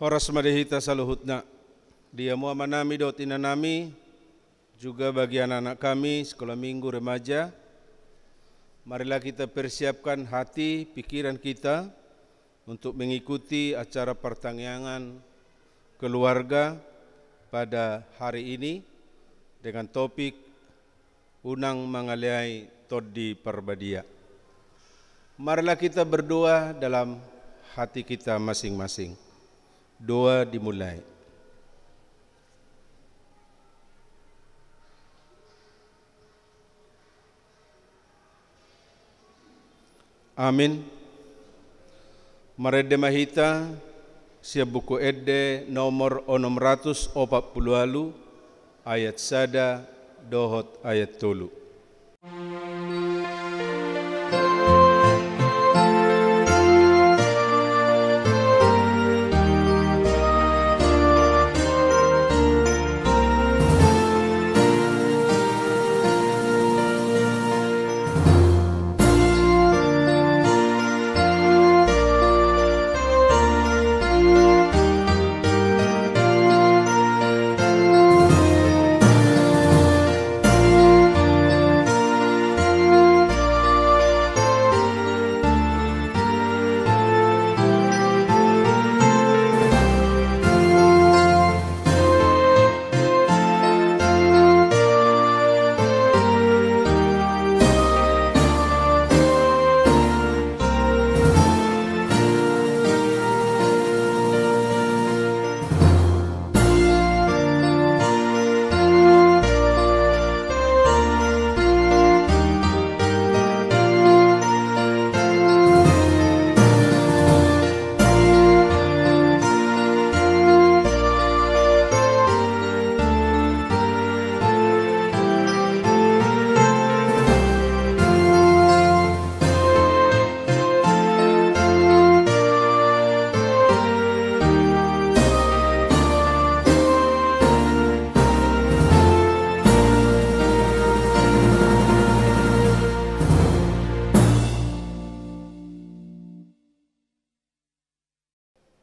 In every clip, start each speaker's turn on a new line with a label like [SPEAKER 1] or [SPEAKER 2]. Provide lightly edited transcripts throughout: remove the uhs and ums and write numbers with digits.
[SPEAKER 1] Horas madehita saluhutna, dia mua manami dot inanami, juga bagi anak-anak kami sekolah minggu remaja. Marilah kita persiapkan hati, pikiran kita untuk mengikuti acara pertangyangan keluarga pada hari ini dengan topik Unang Mangaliai Toddi Parbadia. Marilah kita berdoa dalam hati kita masing-masing. Doa dimulai. Amin. Marede mahita siap buku Ede nomor 640 ayat sada dohot ayat tolu.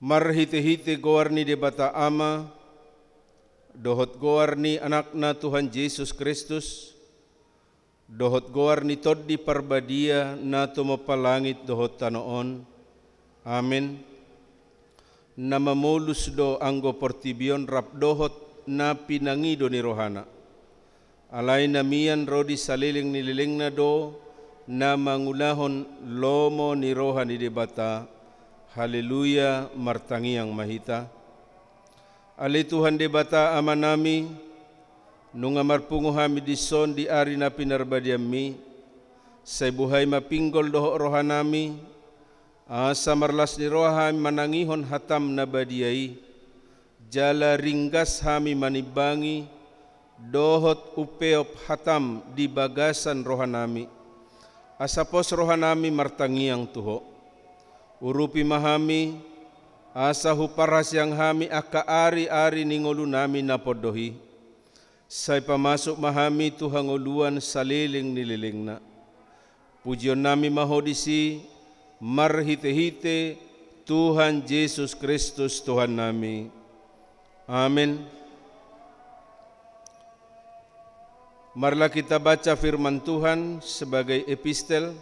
[SPEAKER 1] Marhite-hite goarni debata ama, dohot goarni anakna Tuhan Yesus Kristus, dohot goarni toddi parbadia na tumapalangit dohot tanoon. Amin. Namamulus do anggo portibion rap dohot na pinangido ni rohana. Alay namian rodi saliling nililing na do na mangulahon lomo ni rohani debata. Haleluya, martangiang mahita. Ali Tuhan debata amanami, nung amarpungo hami dison di ari na pinarbadiami, say buhay mapinggol doho rohanami, asa marlas ni rohami manangihon hatam na badiyai, jala ringgas hami manibangi, dohot upeop hatam di bagasan rohanami, asapos rohanami martangiang tuho. Urupi mahami, asa huparas yang hami aka ari-ari ningolu nami napodohi. Say pamasok mahami tuhangoluan saliling nililing na. Pujion nami mahodisi, marhite-hite Tuhan Yesus Kristus Tuhan nami. Amin. Marilah kita baca firman Tuhan sebagai epistel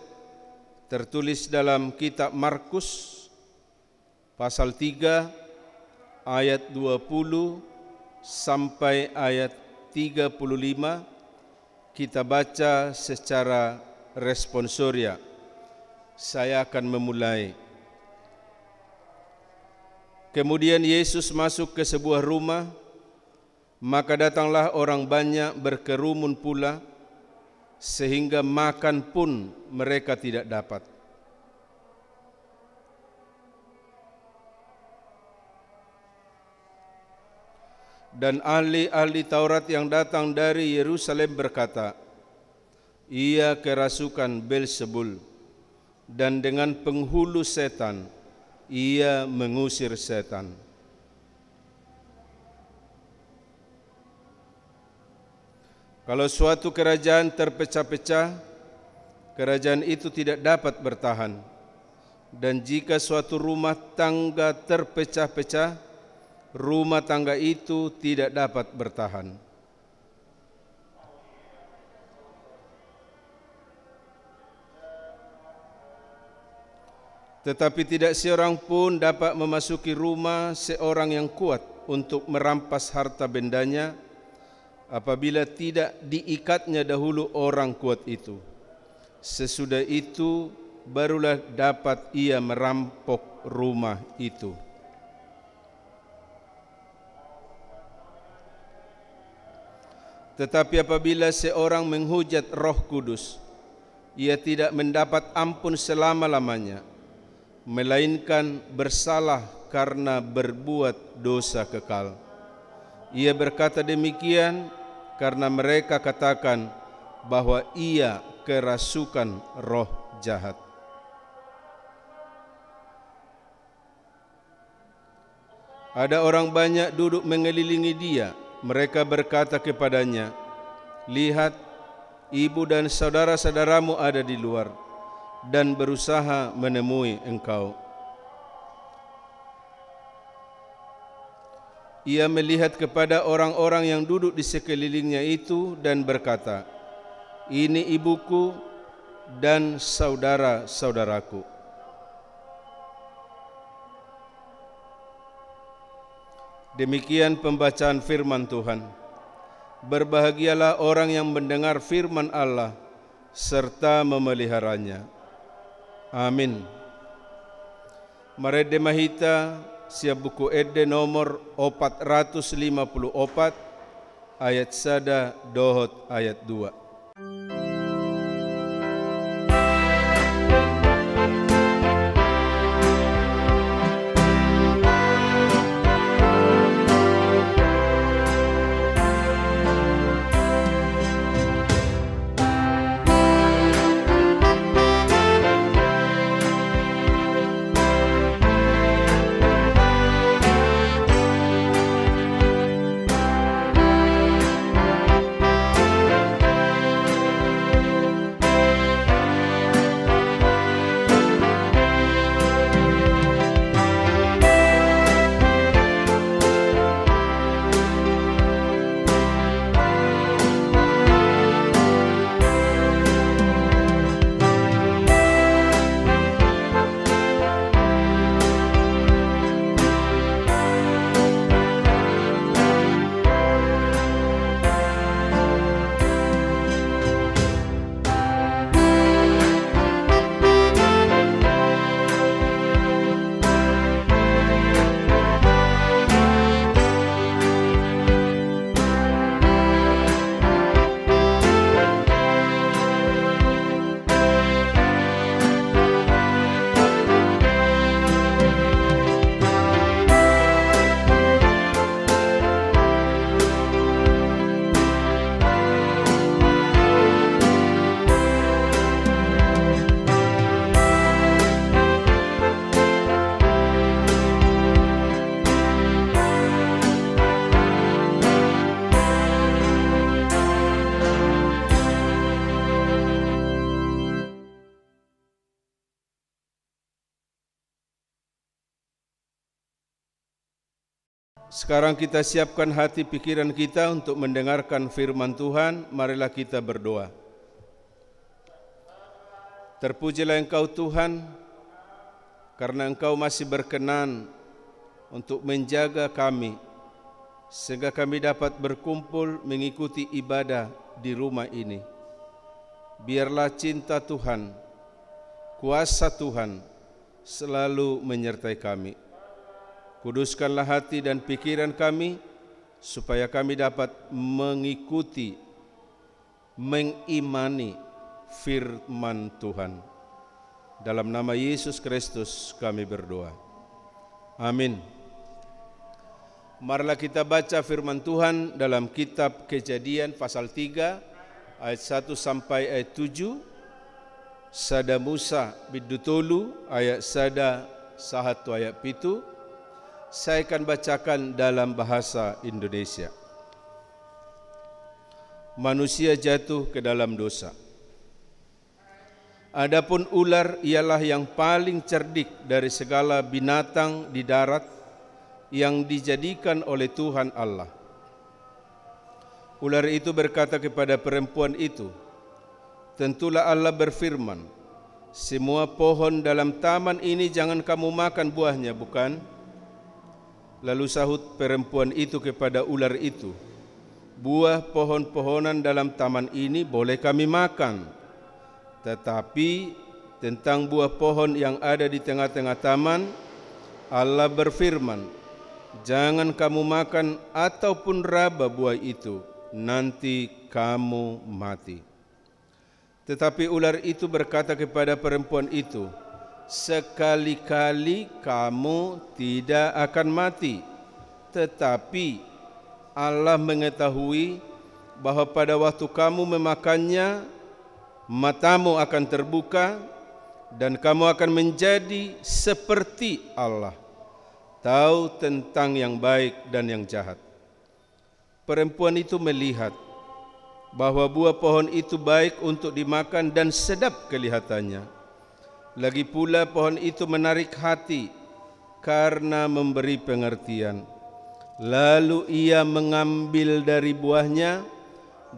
[SPEAKER 1] tertulis dalam kitab Markus pasal 3 ayat 20 sampai ayat 35. Kita baca secara responsoria. Saya akan memulai. Kemudian Yesus masuk ke sebuah rumah, maka datanglah orang banyak berkerumun pula, sehingga makan pun mereka tidak dapat. Dan ahli-ahli Taurat yang datang dari Yerusalem berkata, ia kerasukan Beelzebul, dan dengan penghulu setan ia mengusir setan. Kalau suatu kerajaan terpecah-pecah, kerajaan itu tidak dapat bertahan. Dan jika suatu rumah tangga terpecah-pecah, rumah tangga itu tidak dapat bertahan. Tetapi tidak seorang pun dapat memasuki rumah seorang yang kuat untuk merampas harta bendanya apabila tidak diikatnya dahulu orang kuat itu. Sesudah itu barulah dapat ia merampok rumah itu. Tetapi apabila seorang menghujat Roh Kudus, ia tidak mendapat ampun selama-lamanya, melainkan bersalah karena berbuat dosa kekal. Ia berkata demikian karena mereka katakan bahwa ia kerasukan roh jahat. Ada orang banyak duduk mengelilingi dia. Mereka berkata kepadanya, "Lihat, ibu dan saudara-saudaramu ada di luar dan berusaha menemui engkau." Ia melihat kepada orang-orang yang duduk di sekelilingnya itu dan berkata, "Ini ibuku dan saudara-saudaraku." Demikian pembacaan firman Tuhan. Berbahagialah orang yang mendengar firman Allah serta memeliharanya. Amin. Mari demahita siap buku Ede nomor 454 ayat 1 dohot ayat 2. Sekarang kita siapkan hati pikiran kita untuk mendengarkan firman Tuhan. Marilah kita berdoa. Terpujilah Engkau Tuhan, karena Engkau masih berkenan untuk menjaga kami, sehingga kami dapat berkumpul mengikuti ibadah di rumah ini. Biarlah cinta Tuhan, kuasa Tuhan selalu menyertai kami. Kuduskanlah hati dan pikiran kami, supaya kami dapat mengikuti, mengimani firman Tuhan. Dalam nama Yesus Kristus kami berdoa. Amin. Marilah kita baca firman Tuhan dalam kitab Kejadian pasal 3 ayat 1 sampai ayat 7. Sada Musa bidutolu ayat sada 1 ayat 7. Saya akan bacakan dalam bahasa Indonesia. Manusia jatuh ke dalam dosa. Adapun ular ialah yang paling cerdik dari segala binatang di darat yang dijadikan oleh Tuhan Allah. Ular itu berkata kepada perempuan itu, tentulah Allah berfirman, semua pohon dalam taman ini jangan kamu makan buahnya, bukan? Lalu sahut perempuan itu kepada ular itu, buah pohon-pohonan dalam taman ini boleh kami makan, tetapi tentang buah pohon yang ada di tengah-tengah taman, Allah berfirman, jangan kamu makan ataupun raba buah itu, nanti kamu mati. Tetapi ular itu berkata kepada perempuan itu, sekali-kali kamu tidak akan mati, tetapi Allah mengetahui bahwa pada waktu kamu memakannya, matamu akan terbuka dan kamu akan menjadi seperti Allah, tahu tentang yang baik dan yang jahat. Perempuan itu melihat bahwa buah pohon itu baik untuk dimakan dan sedap kelihatannya. Lagi pula pohon itu menarik hati karena memberi pengertian. Lalu ia mengambil dari buahnya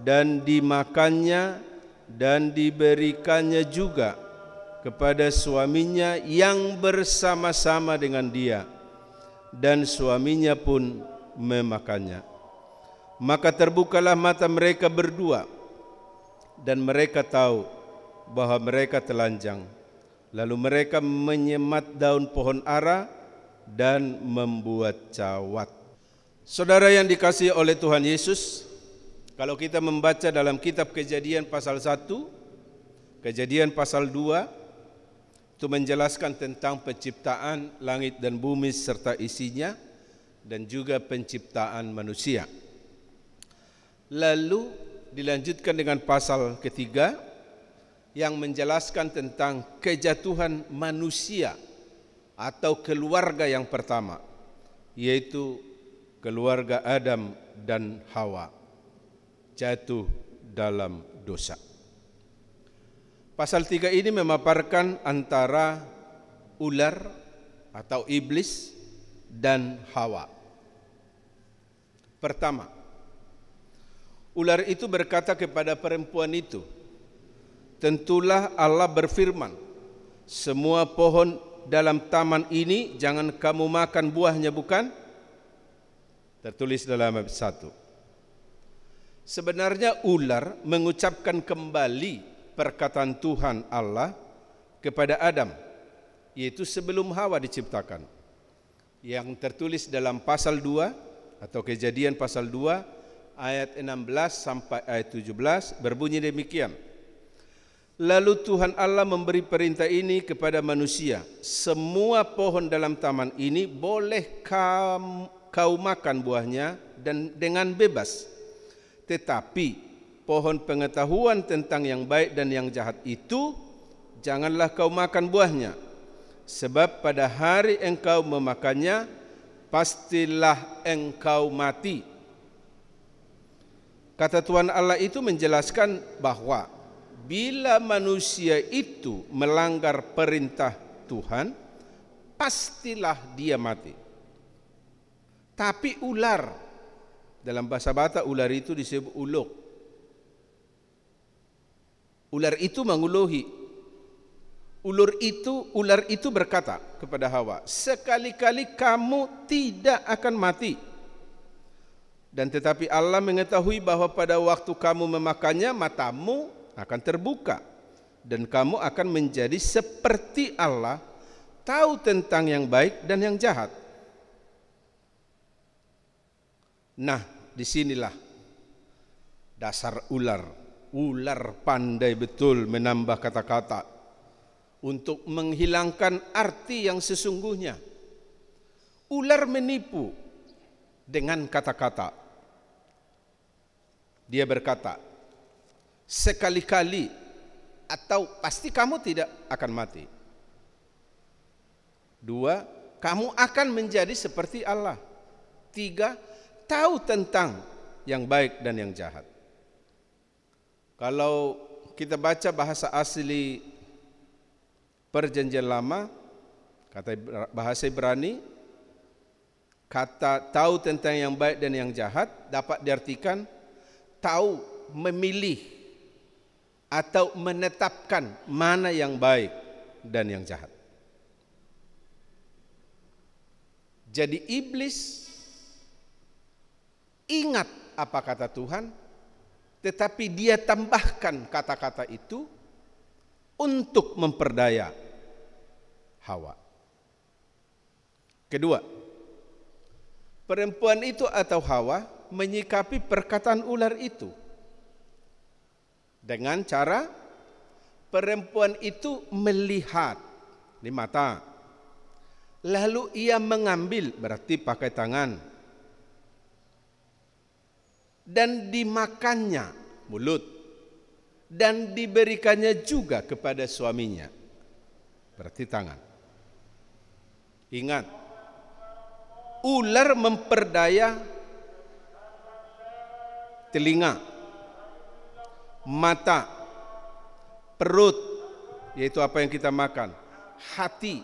[SPEAKER 1] dan dimakannya dan diberikannya juga kepada suaminya yang bersama-sama dengan dia, dan suaminya pun memakannya. Maka terbukalah mata mereka berdua dan mereka tahu bahwa mereka telanjang. Lalu mereka menyemat daun pohon ara dan membuat cawat. Saudara yang dikasihi oleh Tuhan Yesus, kalau kita membaca dalam kitab Kejadian pasal 1, Kejadian pasal 2, itu menjelaskan tentang penciptaan langit dan bumi serta isinya, dan juga penciptaan manusia. Lalu dilanjutkan dengan pasal ketiga yang menjelaskan tentang kejatuhan manusia atau keluarga yang pertama, yaitu keluarga Adam dan Hawa jatuh dalam dosa. Pasal 3 ini memaparkan antara ular atau iblis dan Hawa. Pertama, ular itu berkata kepada perempuan itu, tentulah Allah berfirman, semua pohon dalam taman ini jangan kamu makan buahnya, bukan? Tertulis dalam ayat 1. Sebenarnya ular mengucapkan kembali perkataan Tuhan Allah kepada Adam, yaitu sebelum Hawa diciptakan, yang tertulis dalam pasal 2 atau Kejadian pasal 2 ayat 16 sampai ayat 17 berbunyi demikian. Lalu Tuhan Allah memberi perintah ini kepada manusia, semua pohon dalam taman ini boleh kau makan buahnya dan dengan bebas, tetapi pohon pengetahuan tentang yang baik dan yang jahat itu janganlah kau makan buahnya, sebab pada hari engkau memakannya pastilah engkau mati. Kata Tuhan Allah itu menjelaskan bahwa bila manusia itu melanggar perintah Tuhan, pastilah dia mati. Tapi ular, dalam bahasa Batak ular itu disebut uluk. Ular itu menguluhi. Ular itu berkata kepada Hawa, sekali-kali kamu tidak akan mati. Dan tetapi Allah mengetahui bahwa pada waktu kamu memakannya, matamu akan terbuka dan kamu akan menjadi seperti Allah, tahu tentang yang baik dan yang jahat. Nah, disinilah dasar ular. Ular pandai betul menambah kata-kata untuk menghilangkan arti yang sesungguhnya. Ular menipu dengan kata-kata. Dia berkata, sekali-kali atau pasti kamu tidak akan mati. 2, kamu akan menjadi seperti Allah. 3, tahu tentang yang baik dan yang jahat. Kalau kita baca bahasa asli Perjanjian Lama, kata bahasa Ibrani, Kata tahu tentang yang baik dan yang jahat dapat diartikan tahu, memilih atau menetapkan mana yang baik dan yang jahat. Jadi iblis ingat apa kata Tuhan, tetapi dia tambahkan kata-kata itu untuk memperdaya Hawa. Kedua, perempuan itu atau Hawa menyikapi perkataan ular itu dengan cara perempuan itu melihat di mata, lalu ia mengambil, berarti pakai tangan, dan dimakannya, mulut, dan diberikannya juga kepada suaminya, berarti tangan. Ingat, ular memperdaya telinga, mata, perut, yaitu apa yang kita makan, hati,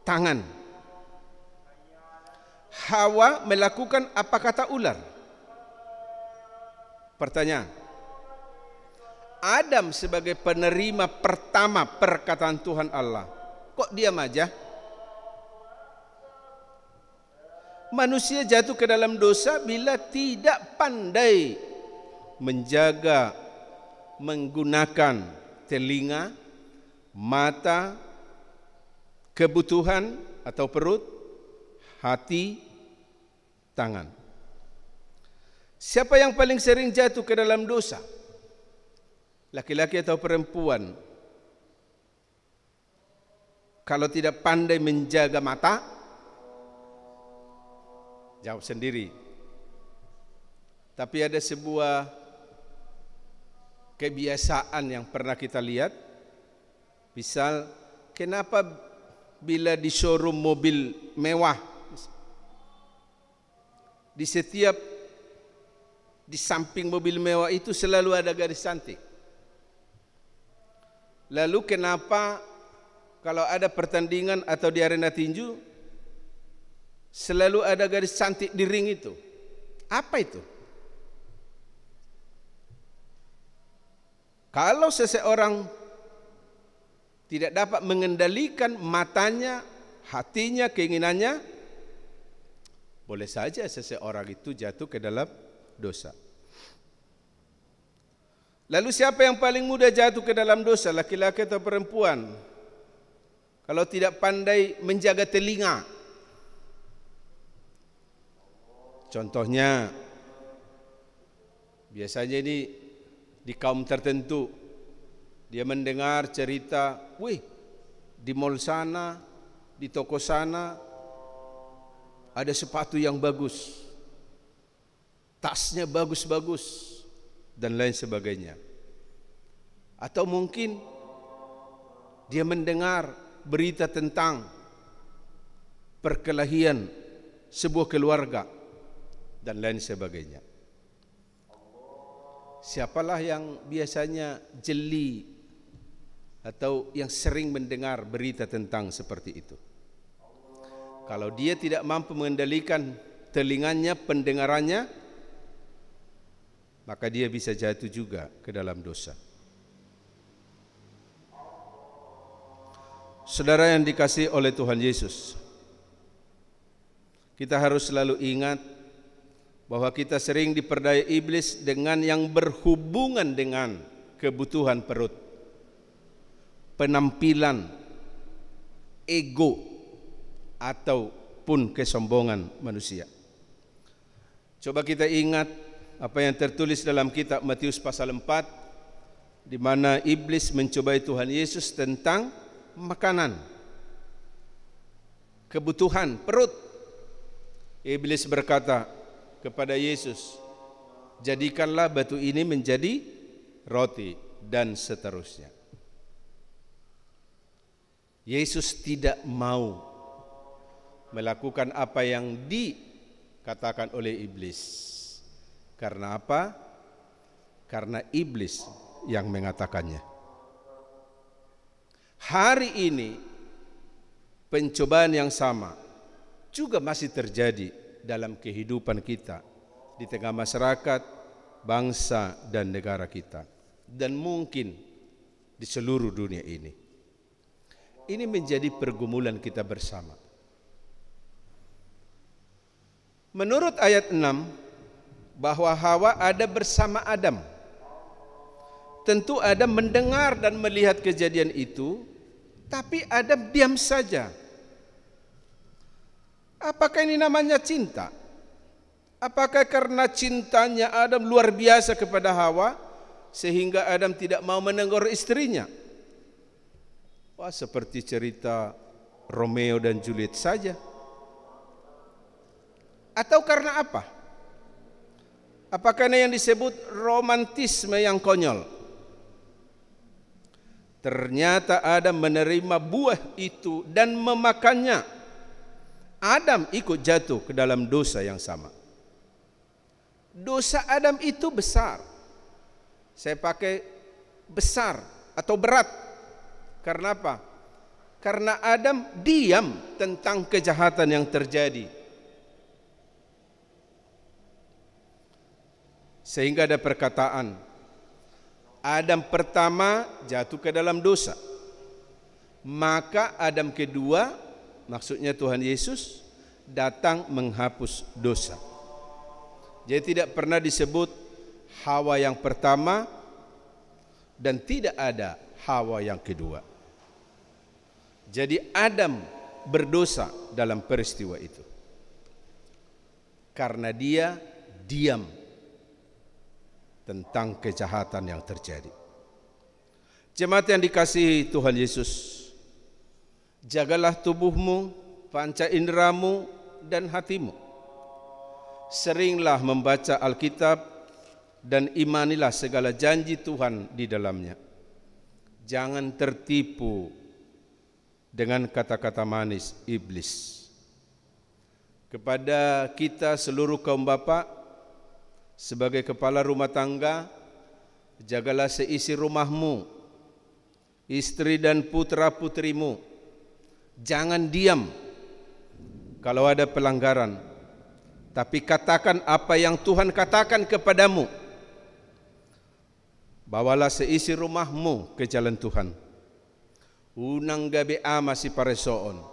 [SPEAKER 1] tangan. Hawa melakukan apa kata ular? Pertanyaan. Adam sebagai penerima pertama perkataan Tuhan Allah, kok diam aja? Manusia jatuh ke dalam dosa bila tidak pandai menjaga, menggunakan telinga, mata, kebutuhan atau perut, hati, tangan. Siapa yang paling sering jatuh ke dalam dosa? Laki-laki atau perempuan? Kalau tidak pandai menjaga mata, jawab sendiri. Tapi ada sebuah kebiasaan yang pernah kita lihat. Misal, kenapa bila di showroom mobil mewah, di samping mobil mewah itu selalu ada gadis cantik? Lalu kenapa kalau ada pertandingan atau di arena tinju selalu ada gadis cantik di ring itu? Apa itu? Kalau seseorang tidak dapat mengendalikan matanya, hatinya, keinginannya, boleh saja seseorang itu jatuh ke dalam dosa. Lalu siapa yang paling mudah jatuh ke dalam dosa, laki-laki atau perempuan? Kalau tidak pandai menjaga telinga. Contohnya, biasanya ini di kaum tertentu, dia mendengar cerita, wih, di mall sana, di toko sana, ada sepatu yang bagus, tasnya bagus-bagus, dan lain sebagainya. Atau mungkin dia mendengar berita tentang perkelahian sebuah keluarga, dan lain sebagainya. Siapalah yang biasanya jeli atau yang sering mendengar berita tentang seperti itu? Kalau dia tidak mampu mengendalikan telinganya, pendengarannya, maka dia bisa jatuh juga ke dalam dosa. Saudara yang dikasihi oleh Tuhan Yesus, kita harus selalu ingat bahwa kita sering diperdaya iblis dengan yang berhubungan dengan kebutuhan perut, penampilan, ego, ataupun kesombongan manusia. Coba kita ingat apa yang tertulis dalam kitab Matius pasal 4, di mana iblis mencobai Tuhan Yesus tentang makanan, kebutuhan perut. Iblis berkata kepada Yesus, jadikanlah batu ini menjadi roti, dan seterusnya. Yesus tidak mau melakukan apa yang dikatakan oleh iblis. Karena apa? Karena iblis yang mengatakannya. Hari ini pencobaan yang sama juga masih terjadi dalam kehidupan kita di tengah masyarakat, bangsa dan negara kita, dan mungkin di seluruh dunia ini. Ini menjadi pergumulan kita bersama. Menurut ayat 6, bahwa Hawa ada bersama Adam. Tentu Adam mendengar dan melihat kejadian itu, tapi Adam diam saja. Apakah ini namanya cinta? Apakah karena cintanya Adam luar biasa kepada Hawa, sehingga Adam tidak mau menegur istrinya? Wah, seperti cerita Romeo dan Juliet saja. Atau karena apa? Apakah ini yang disebut romantisme yang konyol? Ternyata Adam menerima buah itu dan memakannya. Adam ikut jatuh ke dalam dosa yang sama. Dosa Adam itu besar. Saya pakai besar atau berat. Karena apa? Karena Adam diam tentang kejahatan yang terjadi. Sehingga ada perkataan, Adam pertama jatuh ke dalam dosa, maka Adam kedua, maksudnya Tuhan Yesus, datang menghapus dosa. Jadi tidak pernah disebut Hawa yang pertama dan tidak ada Hawa yang kedua. Jadi Adam berdosa dalam peristiwa itu karena dia diam tentang kejahatan yang terjadi. Jemaat yang dikasihi Tuhan Yesus, jagalah tubuhmu, panca inderamu dan hatimu. Seringlah membaca Alkitab dan imanilah segala janji Tuhan di dalamnya. Jangan tertipu dengan kata-kata manis iblis. Kepada kita seluruh kaum bapa, sebagai kepala rumah tangga, jagalah seisi rumahmu, istri dan putra-putrimu. Jangan diam kalau ada pelanggaran, tapi katakan apa yang Tuhan katakan kepadamu. Bawalah seisi rumahmu ke jalan Tuhan. Unang gabi ama si paresoon.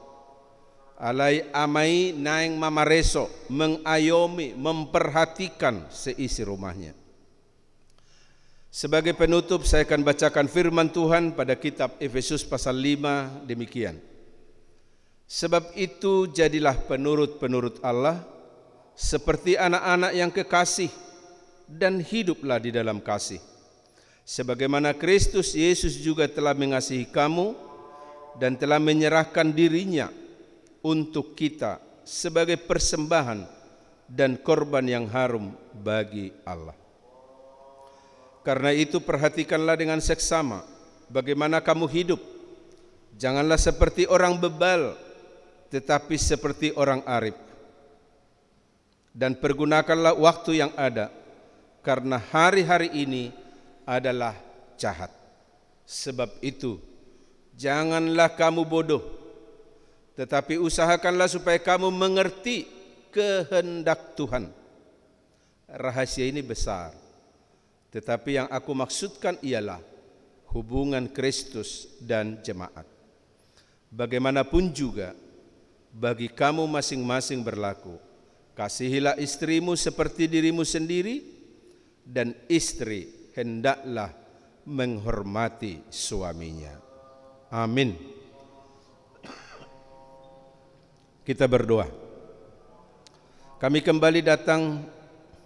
[SPEAKER 1] Alai amai naeng mamareso, mengayomi, memperhatikan seisi rumahnya. Sebagai penutup saya akan bacakan firman Tuhan pada kitab Efesus pasal 5 demikian. Sebab itu jadilah penurut-penurut Allah seperti anak-anak yang kekasih dan hiduplah di dalam kasih. Sebagaimana Kristus Yesus juga telah mengasihi kamu dan telah menyerahkan dirinya untuk kita sebagai persembahan dan korban yang harum bagi Allah. Karena itu perhatikanlah dengan seksama bagaimana kamu hidup. Janganlah seperti orang bebal, tetapi seperti orang arif. Dan pergunakanlah waktu yang ada, karena hari-hari ini adalah jahat. Sebab itu janganlah kamu bodoh, tetapi usahakanlah supaya kamu mengerti kehendak Tuhan. Rahasia ini besar, tetapi yang aku maksudkan ialah hubungan Kristus dan jemaat. Bagaimanapun juga bagi kamu masing-masing berlaku, kasihilah istrimu seperti dirimu sendiri, dan istri hendaklah menghormati suaminya. Amin. Kita berdoa. Kami kembali datang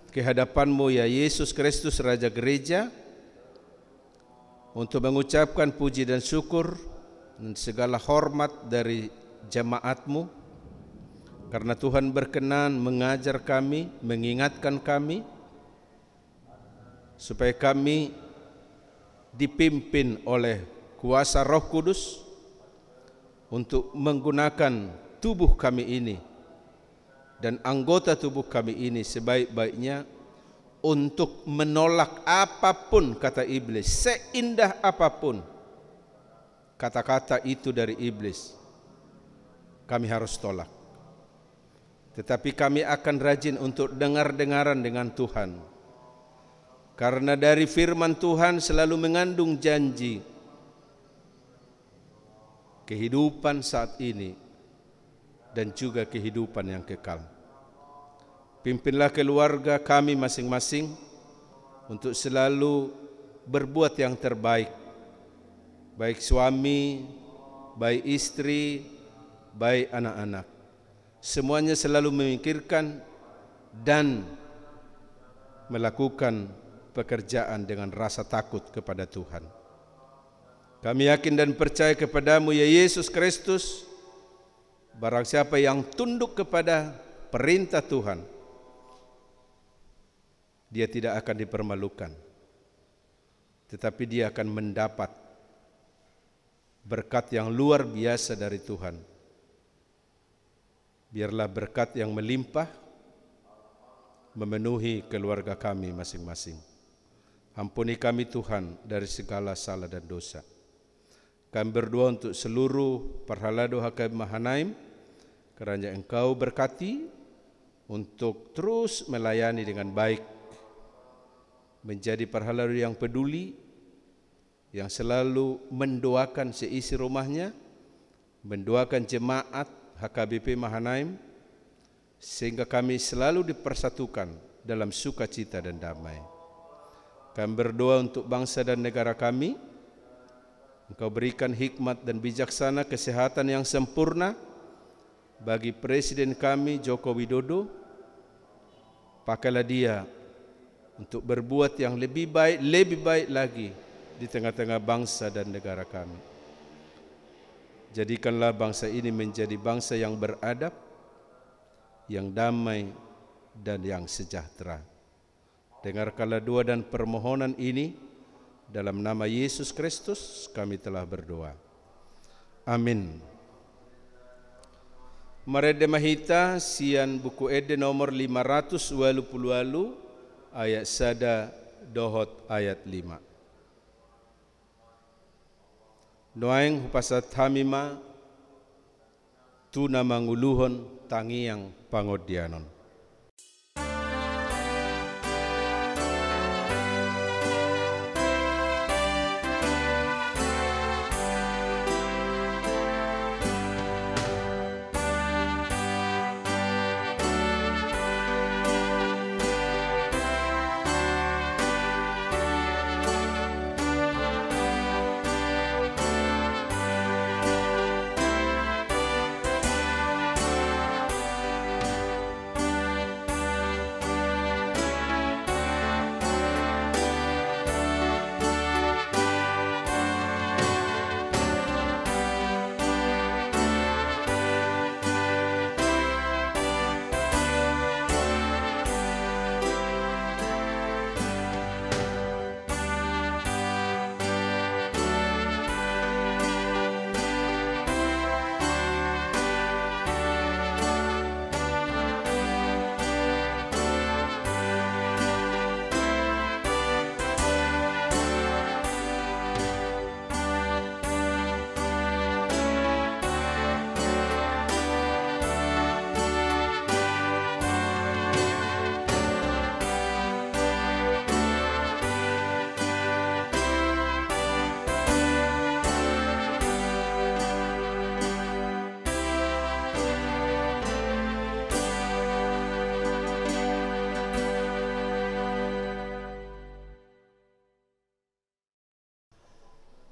[SPEAKER 1] ke hadapan-Mu ya Yesus Kristus Raja Gereja, untuk mengucapkan puji dan syukur dan segala hormat dari jemaat-Mu, karena Tuhan berkenan mengajar kami, mengingatkan kami, supaya kami dipimpin oleh kuasa Roh Kudus untuk menggunakan tubuh kami ini dan anggota tubuh kami ini sebaik-baiknya untuk menolak apapun kata iblis, seindah apapun kata-kata itu dari iblis. Kami harus tolak. tetapi kami akan rajin untuk dengar-dengaran dengan Tuhan. Karena dari firman Tuhan selalu mengandung janji kehidupan saat ini dan juga kehidupan yang kekal. Pimpinlah keluarga kami masing-masing untuk selalu berbuat yang terbaik, baik suami, baik istri, baik anak-anak. Semuanya selalu memikirkan dan melakukan pekerjaan dengan rasa takut kepada Tuhan. Kami yakin dan percaya kepadamu ya Yesus Kristus. Barang siapa yang tunduk kepada perintah Tuhan, dia tidak akan dipermalukan, tetapi dia akan mendapat berkat yang luar biasa dari Tuhan. Biarlah berkat yang melimpah memenuhi keluarga kami masing-masing. Ampuni kami Tuhan dari segala salah dan dosa. Kami berdoa untuk seluruh Parhalado HKBP Mahanaim, kerana Engkau berkati untuk terus melayani dengan baik, menjadi Parhalado yang peduli, yang selalu mendoakan seisi rumahnya, mendoakan jemaat HKBP Mahanaim, sehingga kami selalu dipersatukan dalam sukacita dan damai. Kami berdoa untuk bangsa dan negara kami. Engkau berikan hikmat dan bijaksana, kesehatan yang sempurna bagi Presiden kami Joko Widodo. Pakailah dia untuk berbuat yang lebih baik lagi di tengah-tengah bangsa dan negara kami. Jadikanlah bangsa ini menjadi bangsa yang beradab, yang damai dan yang sejahtera. Dengarkanlah doa dan permohonan ini, dalam nama Yesus Kristus kami telah berdoa. Amin. Marede mahita sian buku ede nomor 580 ayat sada dohot ayat 5. Noaeng hupasat hamima tuna manguluhon tangiang pangodianon.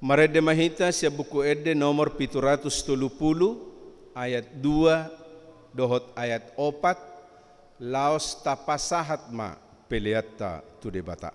[SPEAKER 1] Marede mahita sia buku ede nomor 730 ayat 2 dohot ayat 4 laos tapasahat ma peliata tu debata.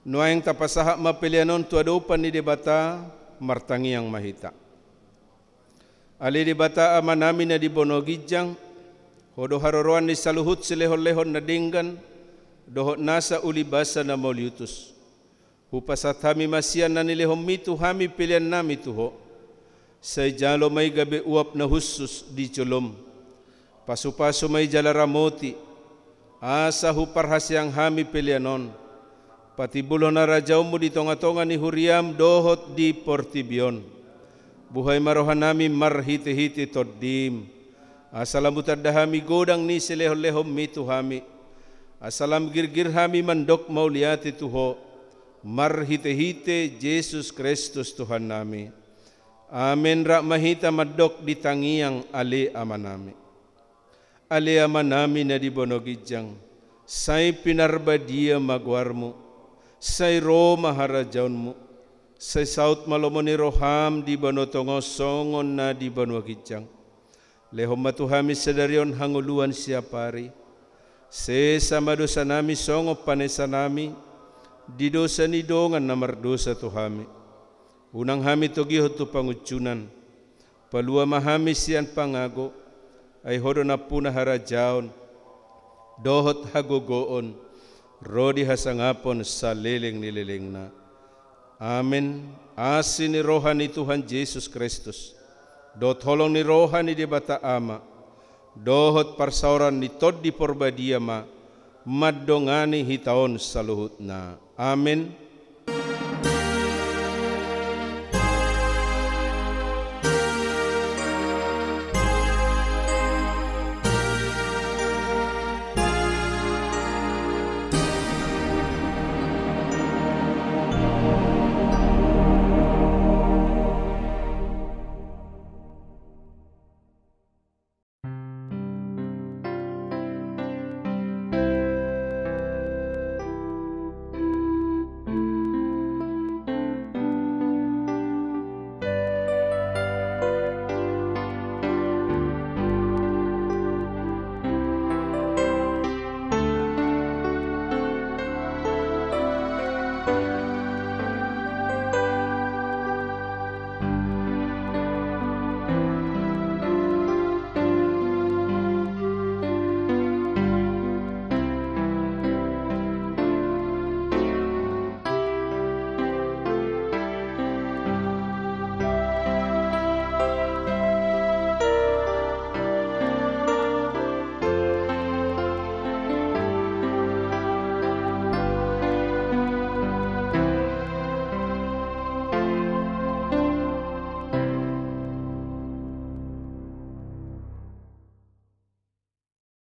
[SPEAKER 1] Nuayang tapasaha mapilianon tuadopan ni debata martangi yang mahita. Ali debata amanami na di bonogijang, hodo haroroan ni saluhut silehon-lehon na dinggan, dohot nasa ulibasa na mauliutus. Hupasat hami masian na nilehom mitu hami pilihan nami tuho. Say jalo may gabi uap na husus di culom. Pasu-pasu may jalaramoti. Asa huparhasyang hami pilihanon. Pati bulo na rajaw mo di tonga-tonga ni Huriam dohot di Portibion. Buhay marohan nami marhiti-hiti toddim. Asalamutad dahami godang ni silehom-lehom mitu hami. Asalam girgir hami mandok mauliati tuho. Marhite-hite Jesus Kristus Tuhan nami. Amen. Ra mahita madok di tangiang ali amanami. Ali amanami na di bonogijang. Say pinarbadia magwarmo. Say Roma harajaunmu. Say saut malomo ni roham di banotongo songon na di bonogijang. Lehom matuhami sedarion hanguluan siapari. Se sama dosa nami songo panesa nami. Di dosa ni dongan namar dosa tu hami. Unang hami togi hotu pangucunan. Palua mahami sian pangago. Ay hodo na puna harajaon. Dohot hagogoon. Rodi hasangapon sa liling nililing na. Amen. Asin ni rohan ni Tuhan Yesus Kristus. Dot holong ni rohan ni debata ama. Dohot parsauran ni tod di porbadia ma. Madongani hitaon sa luhut na. Amen.